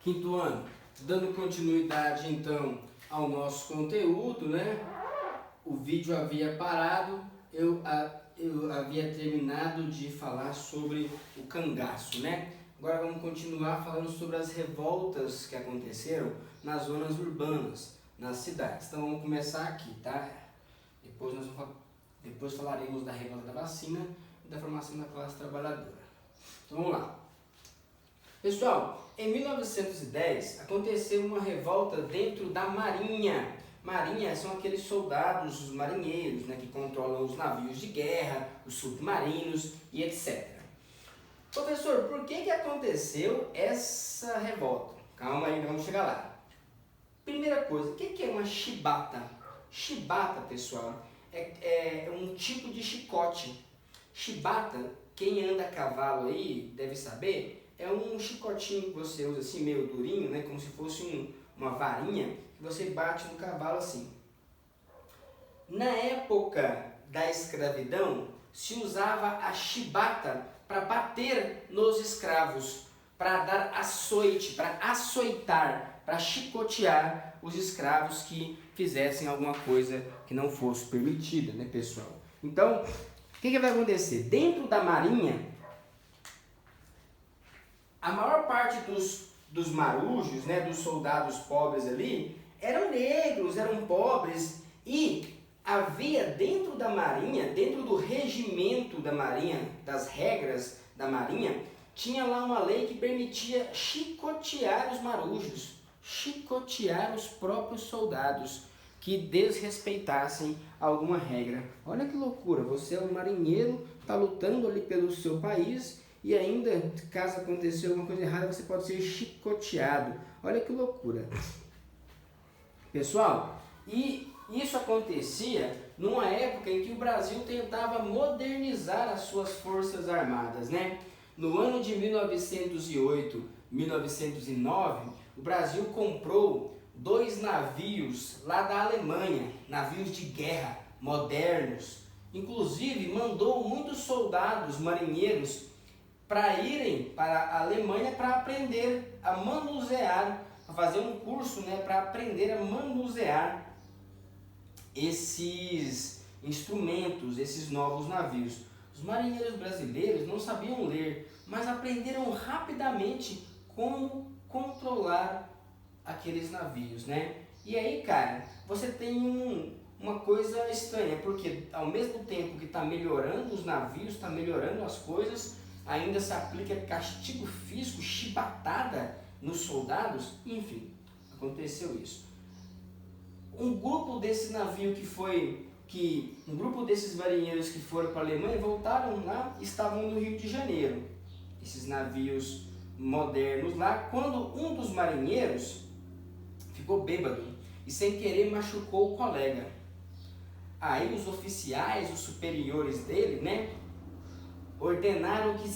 Quinto ano, dando continuidade então ao nosso conteúdo, né? O vídeo havia parado, eu havia terminado de falar sobre o cangaço, né? Agora vamos continuar falando sobre as revoltas que aconteceram nas zonas urbanas, nas cidades. Então vamos começar aqui, tá? Depois falaremos da revolta da vacina e da formação da classe trabalhadora. Então vamos lá. Pessoal, em 1910 aconteceu uma revolta dentro da Marinha. Marinha são aqueles soldados, os marinheiros, né, que controlam os navios de guerra, os submarinos e etc. Professor, por que aconteceu essa revolta? Calma aí, vamos chegar lá. Primeira coisa, o que é uma chibata? Chibata, pessoal, é um tipo de chicote. Chibata, quem anda a cavalo aí deve saber, é um chicotinho que você usa assim, meio durinho, né, como se fosse uma varinha, que você bate no cavalo assim. Na época da escravidão, se usava a chibata para bater nos escravos, para dar açoite, para açoitar, para chicotear os escravos que fizessem alguma coisa que não fosse permitida, né, pessoal? Então, o que vai acontecer? Dentro da marinha, a maior parte dos marujos, né, dos soldados pobres ali, eram negros, eram pobres, e havia dentro da marinha, dentro do regimento da marinha, das regras da marinha, tinha lá uma lei que permitia chicotear os marujos, chicotear os próprios soldados que desrespeitassem alguma regra. Olha que loucura, você é um marinheiro, está lutando ali pelo seu país e ainda, caso aconteça alguma coisa errada, você pode ser chicoteado. Olha que loucura. Pessoal, e isso acontecia numa época em que o Brasil tentava modernizar as suas forças armadas, né? No ano de 1908, 1909, o Brasil comprou 2 navios lá da Alemanha, navios de guerra modernos. Inclusive, mandou muitos soldados marinheiros para irem para a Alemanha para aprender a manusear, para fazer um curso, né, para aprender a manusear esses instrumentos, esses novos navios. Os marinheiros brasileiros não sabiam ler, mas aprenderam rapidamente como controlar aqueles navios, né? E aí, cara, você tem uma coisa estranha, porque ao mesmo tempo que está melhorando os navios, está melhorando as coisas, ainda se aplica castigo físico, chibatada nos soldados, enfim, aconteceu isso. Um grupo desse navio um grupo desses marinheiros que foram para a Alemanha voltaram lá, estavam no Rio de Janeiro, esses navios modernos lá, quando um dos marinheiros ficou bêbado e sem querer machucou o colega. Aí os oficiais, os superiores dele, né, ordenaram que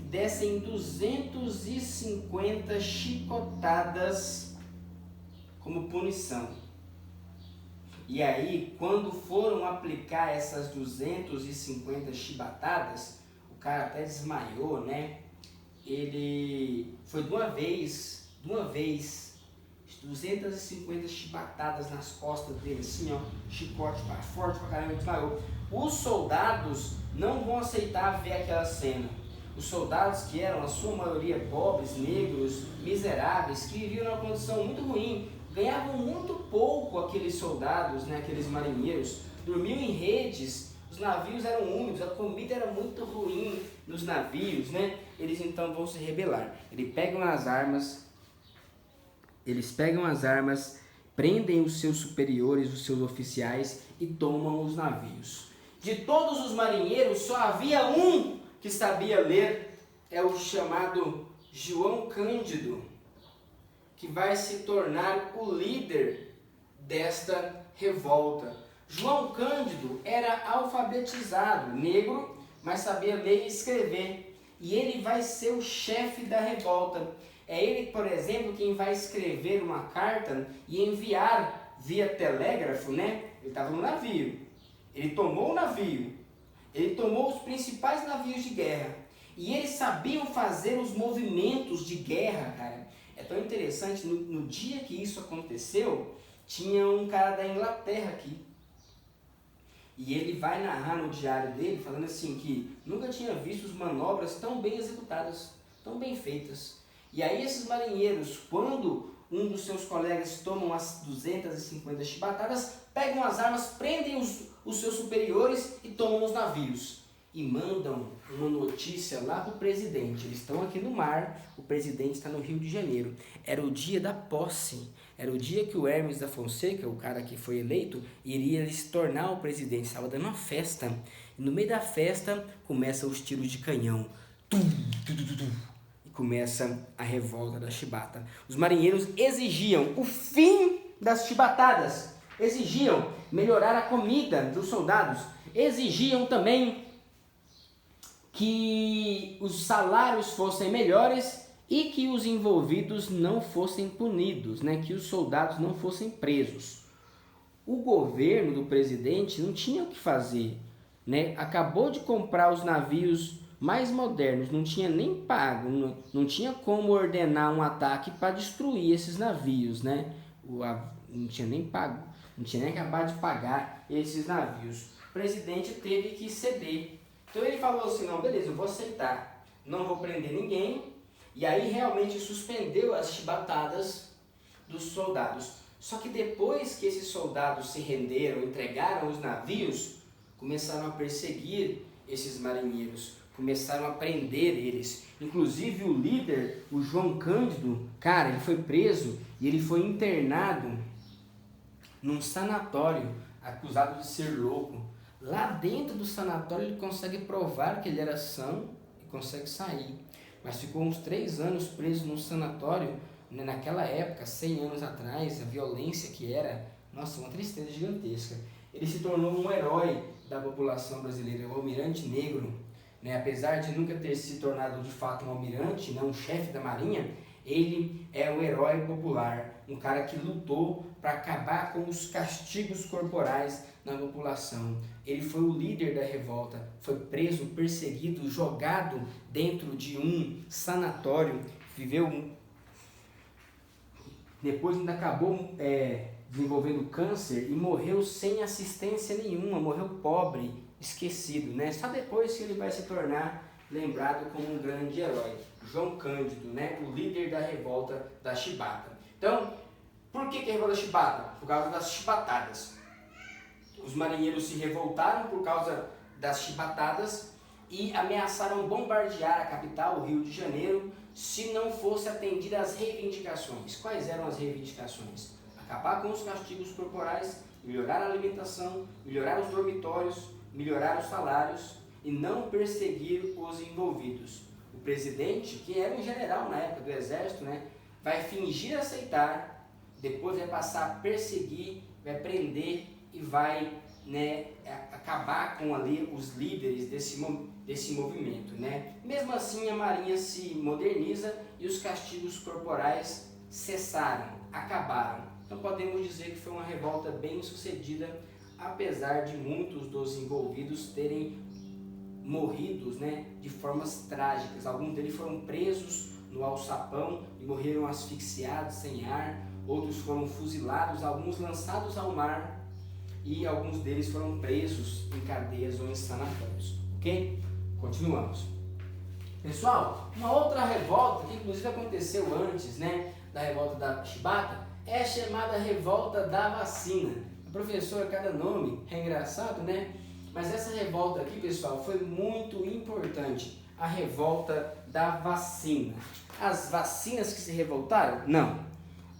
dessem 250 chicotadas como punição. E aí, quando foram aplicar essas 250 chibatadas, o cara até desmaiou, né? Ele foi de uma vez, 250 chibatadas nas costas dele, assim, ó, chicote forte pra caramba, desmaiou. Os soldados não vão aceitar ver aquela cena. Os soldados, que eram a sua maioria pobres, negros, miseráveis, que viviam numa condição muito ruim, ganhavam muito pouco aqueles soldados, né, aqueles marinheiros, dormiam em redes, os navios eram úmidos, a comida era muito ruim nos navios, né? Eles então vão se rebelar. Eles pegam as armas, prendem os seus superiores, os seus oficiais e tomam os navios. De todos os marinheiros, só havia um que sabia ler, é o chamado João Cândido, que vai se tornar o líder desta revolta. João Cândido era alfabetizado, negro, mas sabia ler e escrever, e ele vai ser o chefe da revolta. É ele, por exemplo, quem vai escrever uma carta e enviar via telégrafo, né? Ele estava no navio, ele tomou o navio, ele tomou os principais navios de guerra, e eles sabiam fazer os movimentos de guerra, cara. É tão interessante, no dia que isso aconteceu, tinha um cara da Inglaterra aqui. E ele vai narrar no diário dele, falando assim, que nunca tinha visto manobras tão bem executadas, tão bem feitas. E aí esses marinheiros, quando um dos seus colegas tomam as 250 chibatadas, pegam as armas, prendem os seus superiores e tomam os navios. E mandam uma notícia lá para o presidente. Eles estão aqui no mar, o presidente está no Rio de Janeiro. Era o dia da posse, era o dia que o Hermes da Fonseca, o cara que foi eleito, iria se tornar o presidente. Estava dando uma festa. E no meio da festa, começam os tiros de canhão. Tum, tum, tum, tum. E começa a revolta da chibata. Os marinheiros exigiam o fim das chibatadas. Exigiam melhorar a comida dos soldados. Exigiam também que os salários fossem melhores e que os envolvidos não fossem punidos, né? Que os soldados não fossem presos. O governo do presidente não tinha o que fazer, né? Acabou de comprar os navios mais modernos, não tinha nem pago, não tinha como ordenar um ataque para destruir esses navios, né? Não tinha nem pago, não tinha nem acabado de pagar esses navios. O presidente teve que ceder. Então ele falou assim, não, beleza, eu vou aceitar, não vou prender ninguém, e aí realmente suspendeu as chibatadas dos soldados. Só que depois que esses soldados se renderam, entregaram os navios, começaram a perseguir esses marinheiros, começaram a prender eles. Inclusive o líder, o João Cândido, cara, ele foi preso e ele foi internado num sanatório, acusado de ser louco. Lá dentro do sanatório ele consegue provar que ele era são e consegue sair. Mas ficou uns 3 anos preso no sanatório, né? Naquela época, 100 anos atrás, a violência que era, nossa, uma tristeza gigantesca. Ele se tornou um herói da população brasileira, o Almirante Negro. Né? Apesar de nunca ter se tornado de fato um almirante, né? Um chefe da marinha, ele é um herói popular, um cara que lutou para acabar com os castigos corporais na população. Ele foi o líder da revolta, foi preso, perseguido, jogado dentro de um sanatório, depois ainda acabou desenvolvendo câncer e morreu sem assistência nenhuma, morreu pobre, esquecido, né? Só depois que ele vai se tornar lembrado como um grande herói. João Cândido, né? O líder da revolta da chibata. Então, por que a revolta da chibata? Por causa das chibatadas. Os marinheiros se revoltaram por causa das chibatadas e ameaçaram bombardear a capital, o Rio de Janeiro, se não fosse atendida às reivindicações. Quais eram as reivindicações? Acabar com os castigos corporais, melhorar a alimentação, melhorar os dormitórios, melhorar os salários e não perseguir os envolvidos. O presidente, que era um general na época do exército, né, vai fingir aceitar, depois vai passar a perseguir, vai prender e vai, né, acabar com ali os líderes desse movimento. Né? Mesmo assim, a marinha se moderniza e os castigos corporais cessaram, acabaram. Então podemos dizer que foi uma revolta bem sucedida, apesar de muitos dos envolvidos terem morrido, né, de formas trágicas. Alguns deles foram presos no alçapão e morreram asfixiados, sem ar. Outros foram fuzilados, alguns lançados ao mar e alguns deles foram presos em cadeias ou em sanatórios. Ok? Continuamos. Pessoal, uma outra revolta que inclusive aconteceu antes, né, da revolta da chibata é a chamada revolta da vacina. Professor, cada nome é engraçado, né? Mas essa revolta aqui, pessoal, foi muito importante. A revolta da vacina. As vacinas que se revoltaram? Não.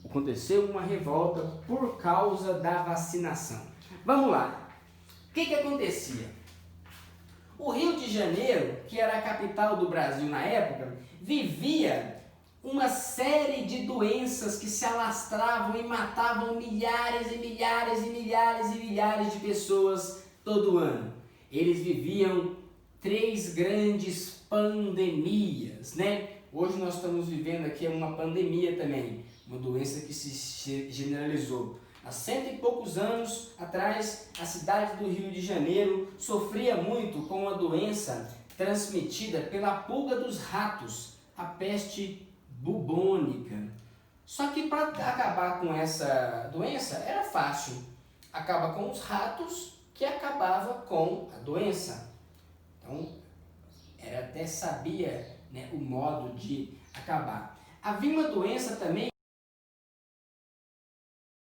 Aconteceu uma revolta por causa da vacinação. Vamos lá. O que acontecia? O Rio de Janeiro, que era a capital do Brasil na época, vivia uma série de doenças que se alastravam e matavam milhares e milhares e milhares e milhares de pessoas todo ano. Eles viviam 3 grandes pandemias, né? Hoje nós estamos vivendo aqui uma pandemia também, uma doença que se generalizou. Há 100 e poucos anos atrás, a cidade do Rio de Janeiro sofria muito com uma doença transmitida pela pulga dos ratos, a peste bubônica. Só que para acabar com essa doença era fácil. Acaba com os ratos, que acabava com a doença. Então, até sabia, né, o modo de acabar. Havia uma doença também